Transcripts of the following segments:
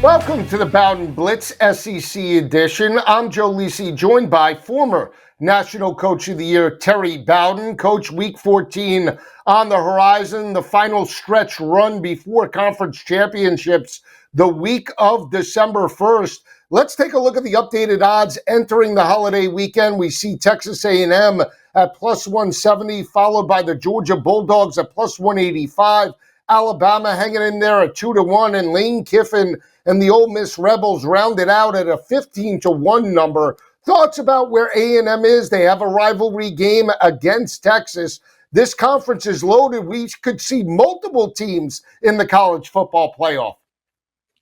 Welcome to the Bowden Blitz SEC edition. I'm Joe Lisi, joined by former National Coach of the Year, Terry Bowden. Coach, Week 14 on the horizon, the final stretch run before conference championships, the week of December 1st. Let's take a look at the updated odds entering the holiday weekend. We see Texas A&M at plus 170, followed by the Georgia Bulldogs at plus 185. Alabama hanging in there at 2-1, and Lane Kiffin and the Ole Miss Rebels rounded out at a 15-1 number. Thoughts about where A&M is? They have a rivalry game against Texas. This conference is loaded. We could see multiple teams in the college football playoff.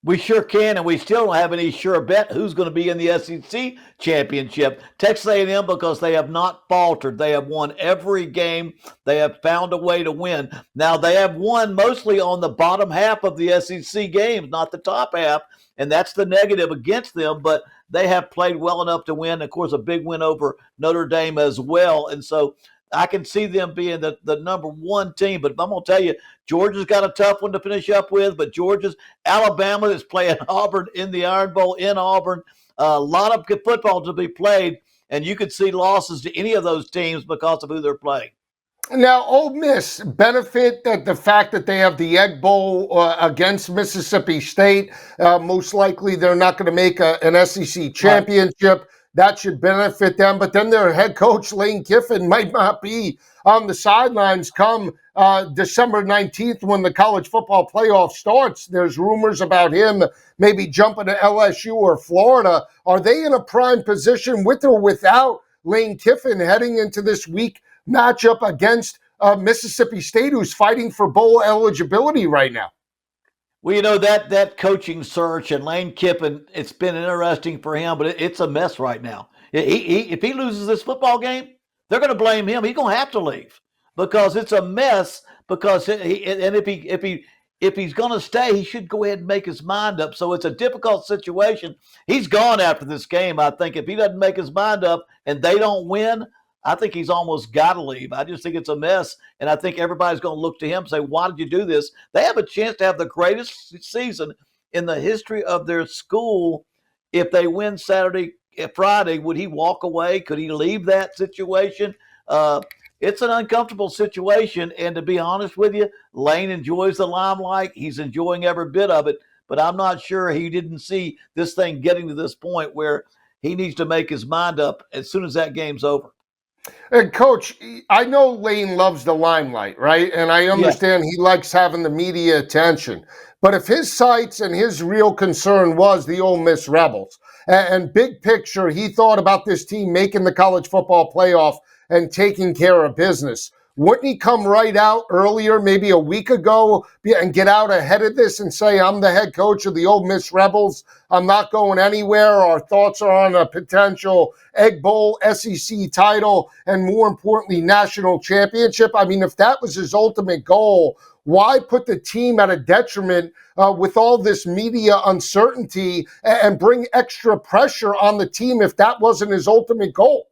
We sure can, and we still don't have any sure bet who's going to be in the SEC championship. Texas A&M, because they have not faltered. They have won every game. They have found a way to win. Now, they have won mostly on the bottom half of the SEC games, not the top half, and that's the negative against them, but they have played well enough to win. Of course, a big win over Notre Dame as well, and so I can see them being the number one team, but I'm going to tell you, Georgia's got a tough one to finish up with, but Alabama is playing Auburn in the Iron Bowl in Auburn. A lot of good football to be played, and you could see losses to any of those teams because of who they're playing. Now, Ole Miss benefit that the fact that they have the Egg Bowl against Mississippi State. Most likely they're not going to make an SEC championship. Right. That should benefit them. But then their head coach, Lane Kiffin, might not be on the sidelines come December 19th when the college football playoff starts. There's rumors about him maybe jumping to LSU or Florida. Are they in a prime position with or without Lane Kiffin heading into this week matchup against Mississippi State, who's fighting for bowl eligibility right now? Well, you know, that coaching search and Lane Kiffin, it's been interesting for him, but it's a mess right now. If he loses this football game, they're going to blame him. He's going to have to leave because it's a mess. Because if he's going to stay, he should go ahead and make his mind up. So it's a difficult situation. He's gone after this game. I think if he doesn't make his mind up and they don't win, I think he's almost got to leave. I just think it's a mess, and I think everybody's going to look to him and say, why did you do this? They have a chance to have the greatest season in the history of their school. If they win Friday, would he walk away? Could he leave that situation? It's an uncomfortable situation, and to be honest with you, Lane enjoys the limelight. He's enjoying every bit of it, but I'm not sure he didn't see this thing getting to this point where he needs to make his mind up as soon as that game's over. And Coach, I know Lane loves the limelight, right? And I understand he likes having the media attention. But if his sights and his real concern was the Ole Miss Rebels, and big picture, he thought about this team making the college football playoff and taking care of business, wouldn't he come right out earlier, maybe a week ago, and get out ahead of this and say, I'm the head coach of the Ole Miss Rebels. I'm not going anywhere. Our thoughts are on a potential Egg Bowl, SEC title, and more importantly, national championship. I mean, if that was his ultimate goal, why put the team at a detriment with all this media uncertainty and bring extra pressure on the team if that wasn't his ultimate goal?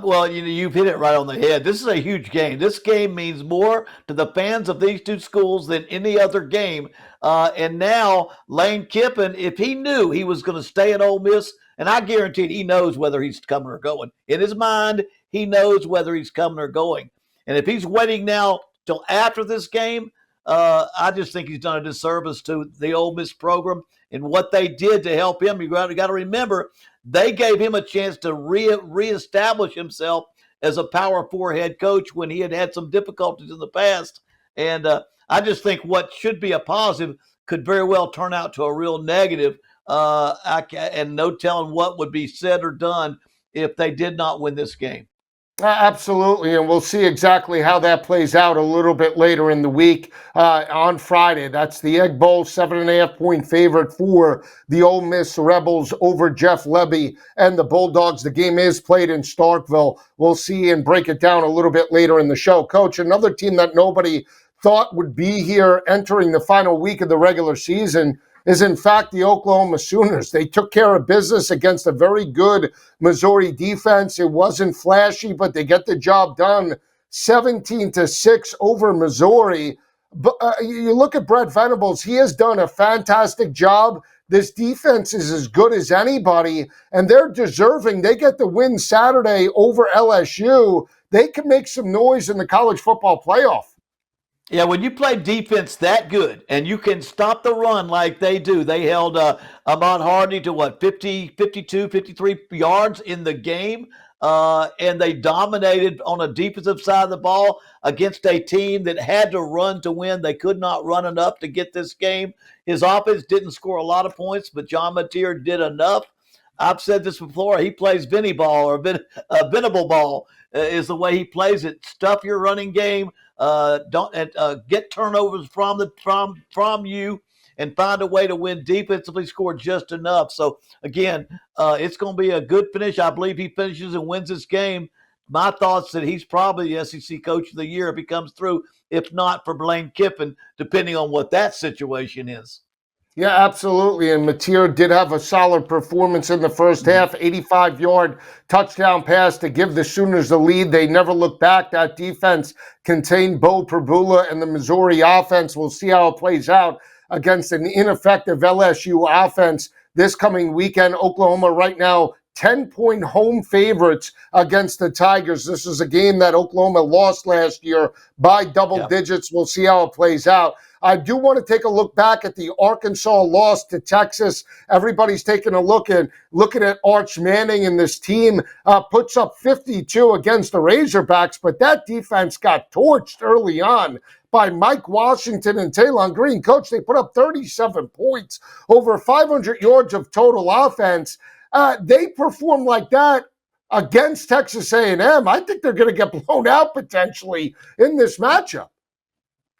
Well, you've hit it right on the head. This is a huge game. This game means more to the fans of these two schools than any other game. And now Lane Kiffin, if he knew he was going to stay at Ole Miss, and I guarantee he knows whether he's coming or going. In his mind, he knows whether he's coming or going. And if he's waiting now till after this game, I just think he's done a disservice to the Ole Miss program and what they did to help him. You got to remember, they gave him a chance to reestablish himself as a Power 4 head coach when he had some difficulties in the past. And I just think what should be a positive could very well turn out to a real negative. And no telling what would be said or done if they did not win this game. Absolutely, and we'll see exactly how that plays out a little bit later in the week on Friday. That's the Egg Bowl, 7.5-point favorite for the Ole Miss Rebels over Jeff Lebby and the Bulldogs. The game is played in Starkville. We'll see and break it down a little bit later in the show. Coach, another team that nobody thought would be here entering the final week of the regular season is in fact the Oklahoma Sooners. They took care of business against a very good Missouri defense. It wasn't flashy, but they get the job done. 17-6 over Missouri. But you look at Brett Venables, he has done a fantastic job. This defense is as good as anybody, and they're deserving. They get the win Saturday over LSU. They can make some noise in the college football playoff. Yeah, when you play defense that good and you can stop the run like they do, they held Ahmad Hardy to what, 50, 52, 53 yards in the game. And they dominated on a defensive side of the ball against a team that had to run to win. They could not run enough to get this game. His offense didn't score a lot of points, but John Mateer did enough. I've said this before. He plays Vinny ball or Venable ball is the way he plays it. Stuff your running game. Don't get turnovers from you and find a way to win defensively, score just enough. So again, it's going to be a good finish. I believe he finishes and wins this game. My thoughts that he's probably the SEC Coach of the Year if he comes through, if not for Lane Kiffin, depending on what that situation is. Yeah, absolutely. And Mateer did have a solid performance in the first half, 85-yard touchdown pass to give the Sooners the lead. They never looked back. That defense contained Bo Perbula and the Missouri offense. We'll see how it plays out against an ineffective LSU offense this coming weekend. Oklahoma right now 10-point home favorites against the Tigers. This is a game that Oklahoma lost last year by double digits. We'll see how it plays out. I do want to take a look back at the Arkansas loss to Texas. Everybody's taking a looking at Arch Manning, and this team puts up 52 against the Razorbacks, but that defense got torched early on by Mike Washington and Taylon Green. Coach, they put up 37 points, over 500 yards of total offense. They perform like that against Texas A&M. I think they're going to get blown out potentially in this matchup.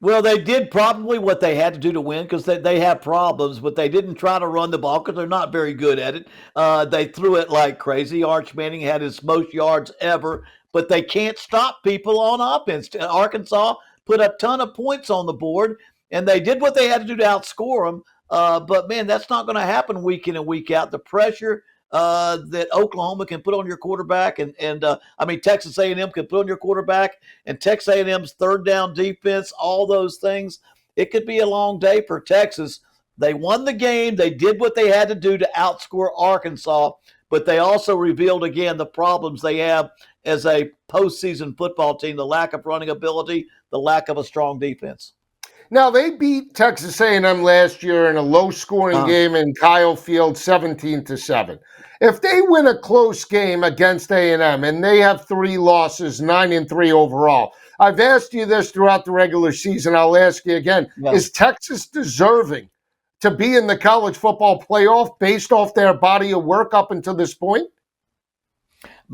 Well, they did probably what they had to do to win because they have problems, but they didn't try to run the ball because they're not very good at it. They threw it like crazy. Arch Manning had his most yards ever, but they can't stop people on offense. Arkansas put a ton of points on the board, and they did what they had to do to outscore them. But, man, that's not going to happen week in and week out. The pressure that Oklahoma can put on your quarterback, and Texas A&M can put on your quarterback, and Texas A&M's third down defense, all those things. It could be a long day for Texas. They won the game. They did what they had to do to outscore Arkansas, but they also revealed again the problems they have as a postseason football team, the lack of running ability, the lack of a strong defense. Now, they beat Texas A&M last year in a low-scoring game in Kyle Field, 17-7. If they win a close game against A&M and they have 3 losses, 9-3 overall, I've asked you this throughout the regular season. I'll ask you again. Yeah. Is Texas deserving to be in the college football playoff based off their body of work up until this point?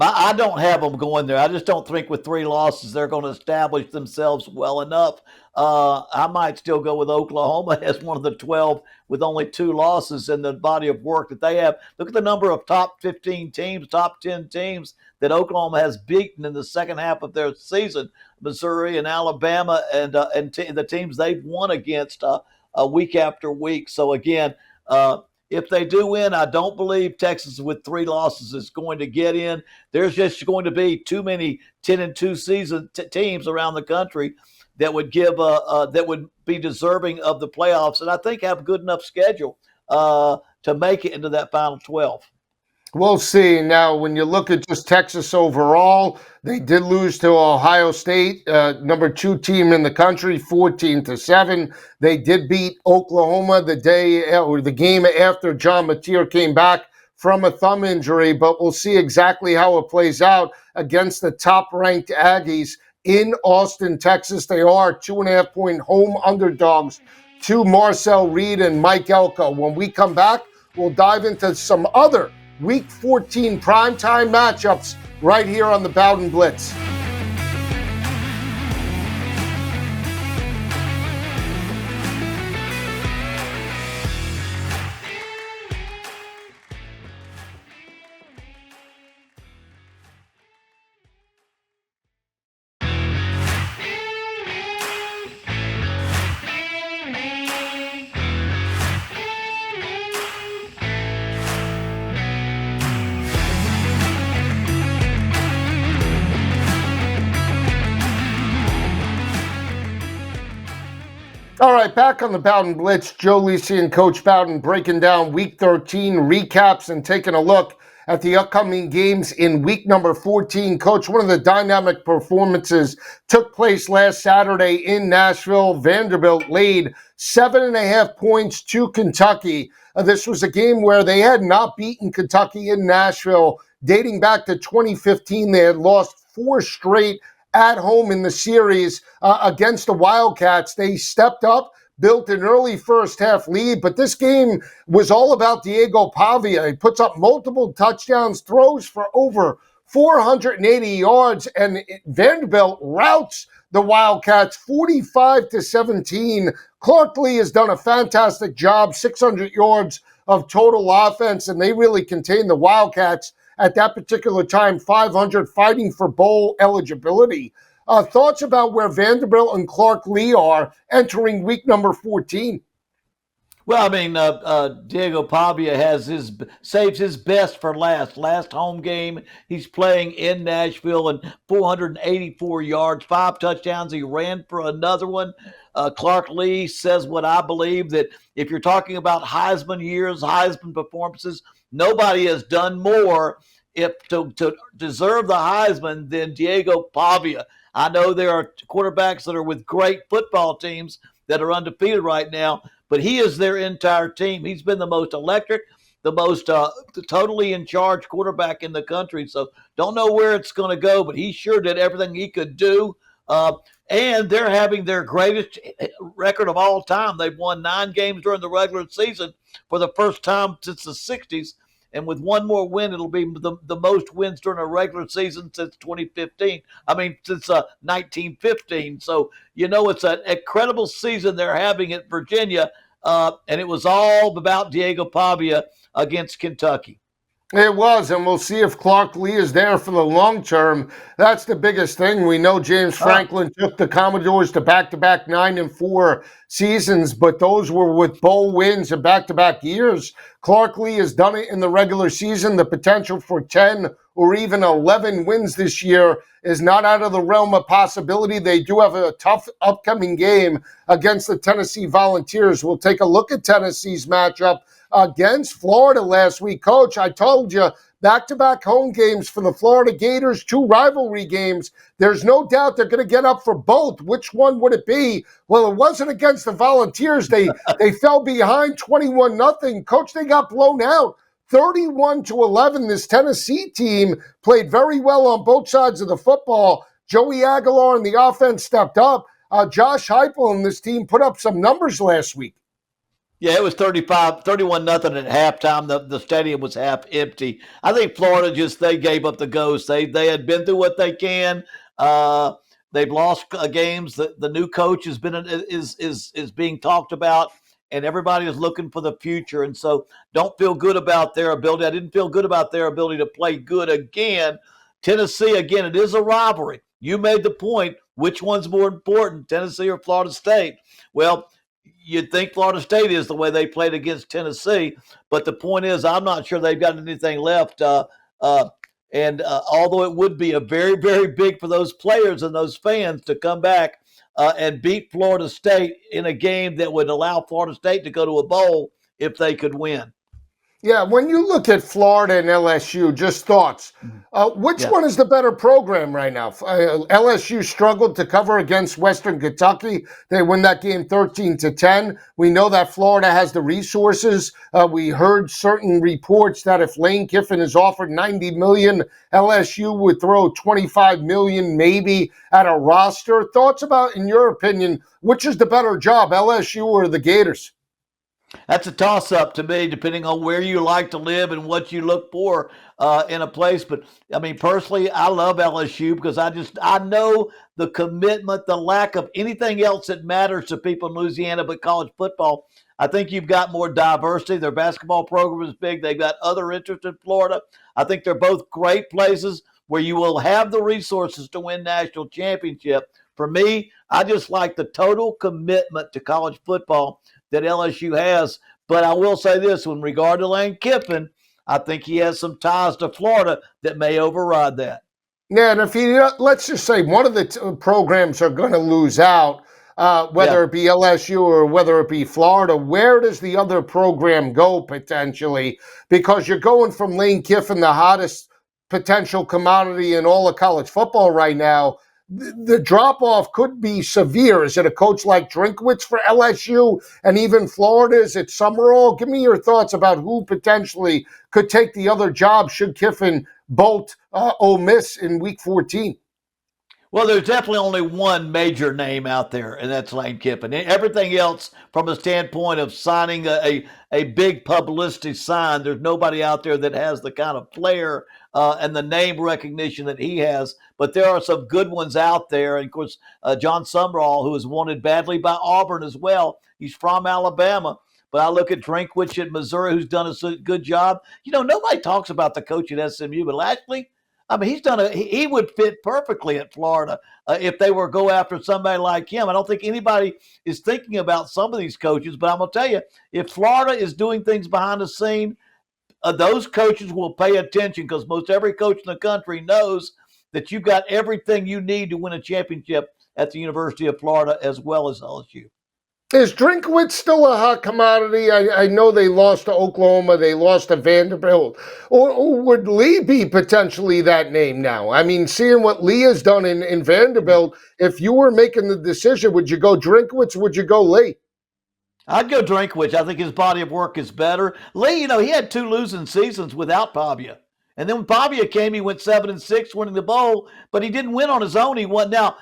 I don't have them going there. I just don't think with 3 losses they're going to establish themselves well enough. I might still go with Oklahoma as one of the 12 with only 2 losses in the body of work that they have. Look at the number of top 15 teams, top 10 teams that Oklahoma has beaten in the second half of their season. Missouri and Alabama and the teams they've won against week after week. So, again, if they do win, I don't believe Texas with 3 losses is going to get in. There's just going to be too many 10-2 season teams around the country that would give that would be deserving of the playoffs, and I think have a good enough schedule to make it into that final 12. We'll see. Now, when you look at just Texas overall, they did lose to Ohio State, number 2 team in the country, 14-7. They did beat Oklahoma the game after John Mateer came back from a thumb injury, but we'll see exactly how it plays out against the top-ranked Aggies in Austin, Texas. They are 2.5-point home underdogs to Marcel Reed and Mike Elko. When we come back, we'll dive into some other Week 14 primetime matchups right here on the Bowden Blitz. All right, back on the Bowden Blitz, Joe Lisi and Coach Bowden breaking down Week 13 recaps and taking a look at the upcoming games in week number 14. Coach, one of the dynamic performances took place last Saturday in Nashville. Vanderbilt laid 7.5 points to Kentucky. This was a game where they had not beaten Kentucky in Nashville dating back to 2015. They had lost 4 straight at home in the series against the Wildcats. They stepped up, built an early first half lead, but this game was all about Diego Pavia. He puts up multiple touchdowns, throws for over 480 yards, and Vanderbilt routs the Wildcats 45-17. Clark Lee has done a fantastic job, 600 yards of total offense, and they really contained the Wildcats at that particular time, 500, fighting for bowl eligibility. Thoughts about where Vanderbilt and Clark Lee are entering week number 14? Well, I mean, Diego Pavia saves his best for last. Last home game, he's playing in Nashville, and 484 yards, 5 touchdowns. He ran for another one. Clark Lee says what I believe, that if you're talking about Heisman years, Heisman performances, nobody has done more to deserve the Heisman than Diego Pavia. I know there are quarterbacks that are with great football teams that are undefeated right now, but he is their entire team. He's been the most electric, the most totally in charge quarterback in the country. So don't know where it's going to go, but he sure did everything he could do. And they're having their greatest record of all time. They've won 9 games during the regular season for the first time since the 60s. And with one more win, it'll be the most wins during a regular season since 2015. I mean, since 1915. So, it's an incredible season they're having at Virginia. And it was all about Diego Pavia against Kentucky. It was, and we'll see if Clark Lee is there for the long term. That's the biggest thing. We know James Franklin took the Commodores to back-to-back 9-4 seasons, but those were with bowl wins in back-to-back years. Clark Lee has done it in the regular season. The potential for 10 or even 11 wins this year is not out of the realm of possibility. They do have a tough upcoming game against the Tennessee Volunteers. We'll take a look at Tennessee's matchup against Florida last week. Coach, I told you, back-to-back home games for the Florida Gators, 2 rivalry games. There's no doubt they're going to get up for both. Which one would it be? Well, it wasn't against the Volunteers. They fell behind 21-0. Coach, they got blown out 31-11. This Tennessee team played very well on both sides of the football. Joey Aguilar and the offense stepped up. Josh Heupel and this team put up some numbers last week. Yeah, it was 31-0 at halftime. The stadium was half empty. I think Florida they gave up the ghost. They had been through what they can. They've lost games. The new coach is being talked about, and everybody is looking for the future. And so don't feel good about their ability. I didn't feel good about their ability to play good again. Tennessee, again, it is a rivalry. You made the point. Which one's more important, Tennessee or Florida State? Well, you'd think Florida State is the way they played against Tennessee, but the point is, I'm not sure they've got anything left. Although it would be a very, very big for those players and those fans to come back and beat Florida State in a game that would allow Florida State to go to a bowl if they could win. Yeah, when you look at Florida and LSU, just thoughts. Which one is the better program right now? LSU struggled to cover against Western Kentucky. They win that game 13-10. We know that Florida has the resources. We heard certain reports that if Lane Kiffin is offered $90 million, LSU would throw $25 million maybe at a roster. Thoughts about, in your opinion, which is the better job, LSU or the Gators? That's a toss-up to me, depending on where you like to live and what you look for in a place. But, I mean, personally, I love LSU because I know the commitment, the lack of anything else that matters to people in Louisiana but college football. I think you've got more diversity. Their basketball program is big. They've got other interests in Florida. I think they're both great places where you will have the resources to win national championship. For me, I just like the total commitment to college football that LSU has. But I will say this, in regard to Lane Kiffin, I think he has some ties to Florida that may override that. Yeah, and if let's just say one of the programs are going to lose out, whether it be LSU or whether it be Florida. Where does the other program go potentially? Because you're going from Lane Kiffin, the hottest potential commodity in all of college football right now. The drop-off could be severe. Is it a coach like Drinkwitz for LSU and even Florida? Is it Summerall? Give me your thoughts about who potentially could take the other job should Kiffin bolt Ole Miss in Week 14. Well, there's definitely only one major name out there, and that's Lane Kiffin. Everything else, from a standpoint of signing a big publicity sign, there's nobody out there that has the kind of flair and the name recognition that he has. But there are some good ones out there. And, of course, John Summerall, who is wanted badly by Auburn as well. He's from Alabama. But I look at Drinkwitz at Missouri, who's done a good job. Nobody talks about the coach at SMU, but actually, he would fit perfectly at Florida if they were go after somebody like him. I don't think anybody is thinking about some of these coaches, but I'm going to tell you, if Florida is doing things behind the scene, those coaches will pay attention because most every coach in the country knows that you've got everything you need to win a championship at the University of Florida as well as LSU. Is Drinkwitz still a hot commodity? I know they lost to Oklahoma. They lost to Vanderbilt. Or would Lee be potentially that name now? I mean, seeing what Lee has done in Vanderbilt, if you were making the decision, would you go Drinkwitz? Would you go Lee? I'd go Drinkwitz. I think his body of work is better. Lee, he had 2 losing seasons without Pavia. And then when Pavia came, he went 7-6, winning the bowl, but he didn't win on his own. He won. Now,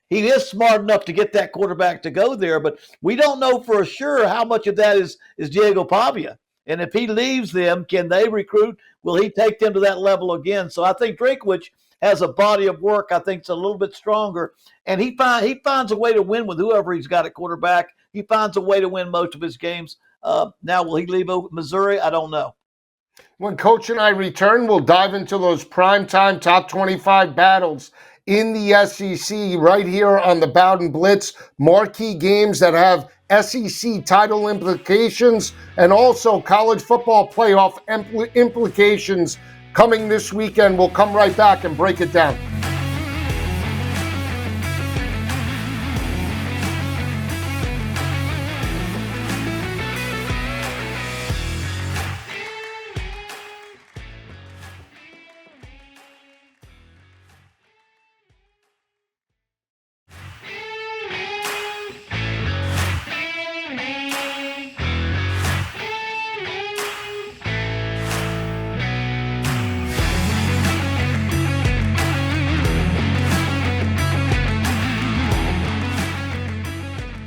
he is smart enough to get that quarterback to go there, but we don't know for sure how much of that is Diego Pavia. And if he leaves them, can they recruit? Will he take them to that level again? So I think Drinkwitz has a body of work I think is a little bit stronger, and he finds a way to win with whoever he's got at quarterback. He finds a way to win most of his games. Now, will he leave Missouri? I don't know. When Coach and I return, we'll dive into those primetime top 25 battles in the SEC right here on the Bowden Blitz. Marquee games that have SEC title implications and also college football playoff implications coming this weekend. We'll come right back and break it down.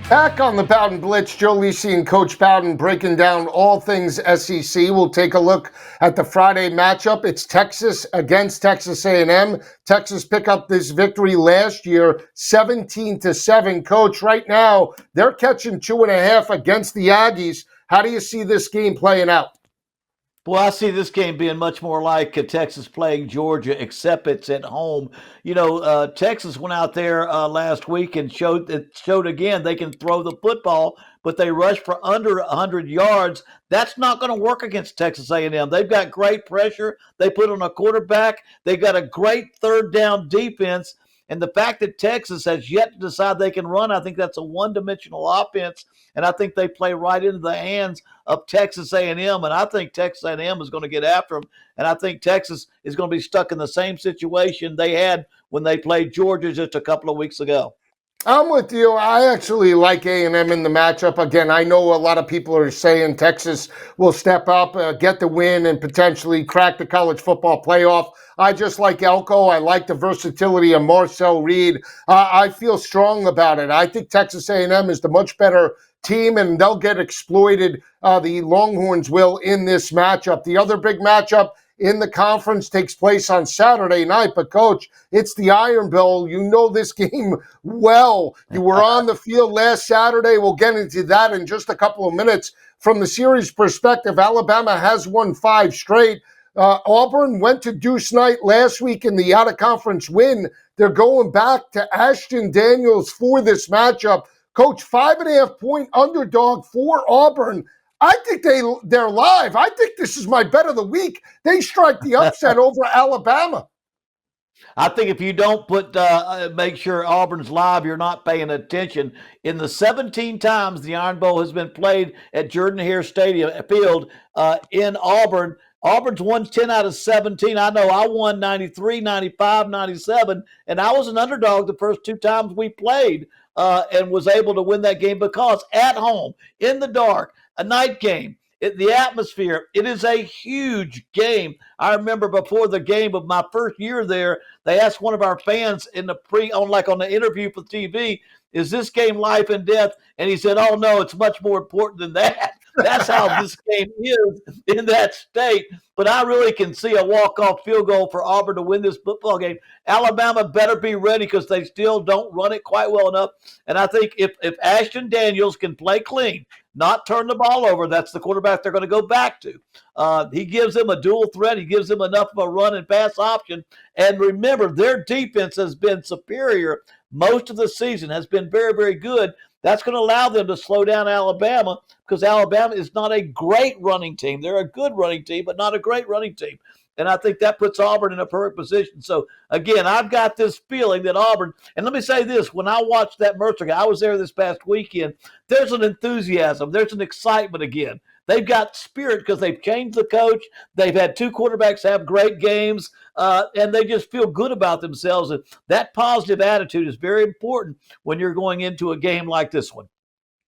Back on the Bowden Blitz, Joe Lisi and Coach Bowden breaking down all things SEC. We'll take a look at the Friday matchup. It's Texas against Texas A&M. Texas picked up this victory last year, 17-7. Coach, right now, they're catching 2.5 against the Aggies. How do you see this game playing out? Well, I see this game being much more like Texas playing Georgia, except it's at home. Texas went out there last week and showed again they can throw the football, but they rushed for under 100 yards. That's not going to work against Texas A&M. They've got great pressure. They put on a quarterback. They've got a great third down defense. And the fact that Texas has yet to decide they can run, I think that's a one-dimensional offense, and I think they play right into the hands of Texas A&M, and I think Texas A&M is going to get after them, and I think Texas is going to be stuck in the same situation they had when they played Georgia just a couple of weeks ago. I'm with you. I actually like A&M in the matchup. Again, I know a lot of people are saying Texas will step up, get the win, and potentially crack the college football playoff. I just like Elko. I like the versatility of Marcel Reed. I feel strong about it. I think Texas A&M is the much better team, and they'll get exploited. The Longhorns will in this matchup. The other big matchup in the conference takes place on Saturday night. But, Coach, it's the Iron Bowl. You know this game well. You were on the field last Saturday. We'll get into that in just a couple of minutes. From the series perspective, Alabama has won 5 straight. Auburn went to Deuce Night last week in the out-of-conference win. They're going back to Ashton Daniels for this matchup. Coach, 5.5-point underdog for Auburn. I think they're live. I think this is my bet of the week. They strike the upset over Alabama. I think if you don't make sure Auburn's live, you're not paying attention. In the 17 times the Iron Bowl has been played at Jordan-Hare Stadium Field in Auburn, Auburn's won 10 out of 17. I know I won 93, 95, 97, and I was an underdog the first two times we played and was able to win that game because at home, in the dark, a night game, the atmosphere, it is a huge game. I remember before the game of my first year there, they asked one of our fans on the interview for TV, is this game life and death? And he said, oh no, it's much more important than that. That's how this game is in that state. But I really can see a walk-off field goal for Auburn to win this football game. Alabama better be ready because they still don't run it quite well enough. And I think if Ashton Daniels can play clean, not turn the ball over, that's the quarterback they're going to go back to. He gives them a dual threat. He gives them enough of a run and pass option. And remember, their defense has been superior most of the season, has been very, very good. That's going to allow them to slow down Alabama because Alabama is not a great running team. They're a good running team, but not a great running team. And I think that puts Auburn in a perfect position. So, again, I've got this feeling that Auburn – and let me say this. When I watched that Mercer game, I was there this past weekend, there's an enthusiasm. There's an excitement again. They've got spirit because they've changed the coach. They've had two quarterbacks have great games, and they just feel good about themselves. And that positive attitude is very important when you're going into a game like this one.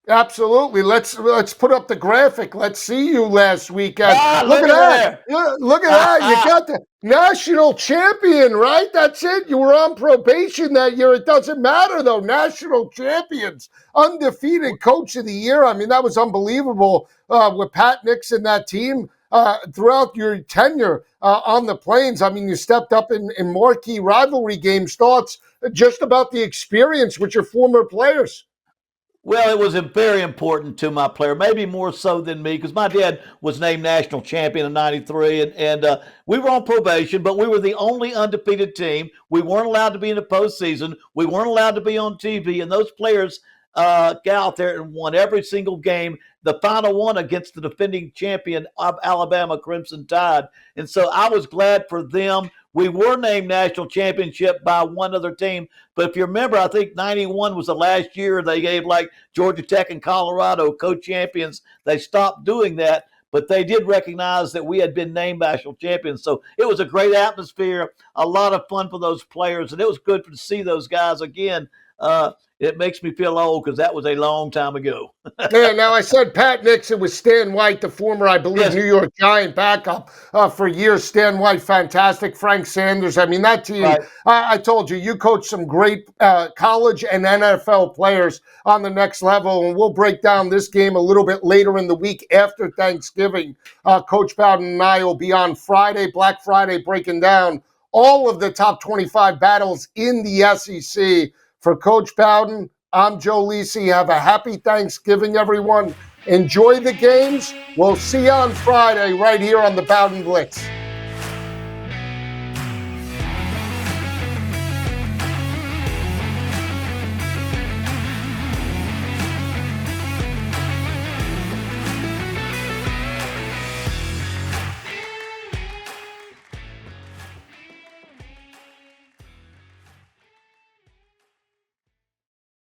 Absolutely. Let's put up the graphic. Let's see you last weekend. Look at that. Look at that. You got the national champion, right? That's it. You were on probation that year. It doesn't matter, though. National champions, undefeated coach of the year. I mean, that was unbelievable with Pat Nix and that team throughout your tenure on the Plains. I mean, you stepped up in marquee rivalry games. Thoughts just about the experience with your former players? Well, it was very important to my player, maybe more so than me, because my dad was named national champion in '93, and we were on probation, but we were the only undefeated team. We weren't allowed to be in the postseason. We weren't allowed to be on TV, and those players got out there and won every single game. The final one against the defending champion of Alabama, Crimson Tide. And so I was glad for them. We were named national championship by one other team. But if you remember, I think 91 was the last year they gave like Georgia Tech and Colorado co-champions. They stopped doing that, but they did recognize that we had been named national champions. So it was a great atmosphere, a lot of fun for those players, and it was good to see those guys again. It makes me feel old because that was a long time ago. Yeah, now I said Pat Nix. It was Stan White, the former, I believe, New York Giant backup for years. Stan White, fantastic. Frank Sanders. I mean, that team, right. I told you coached some great college and NFL players on the next level, and we'll break down this game a little bit later in the week after Thanksgiving. Coach Bowden and I will be on Friday, Black Friday, breaking down all of the top 25 battles in the SEC. For Coach Bowden, I'm Joe Lisi. Have a happy Thanksgiving, everyone. Enjoy the games. We'll see you on Friday right here on the Bowden Blitz.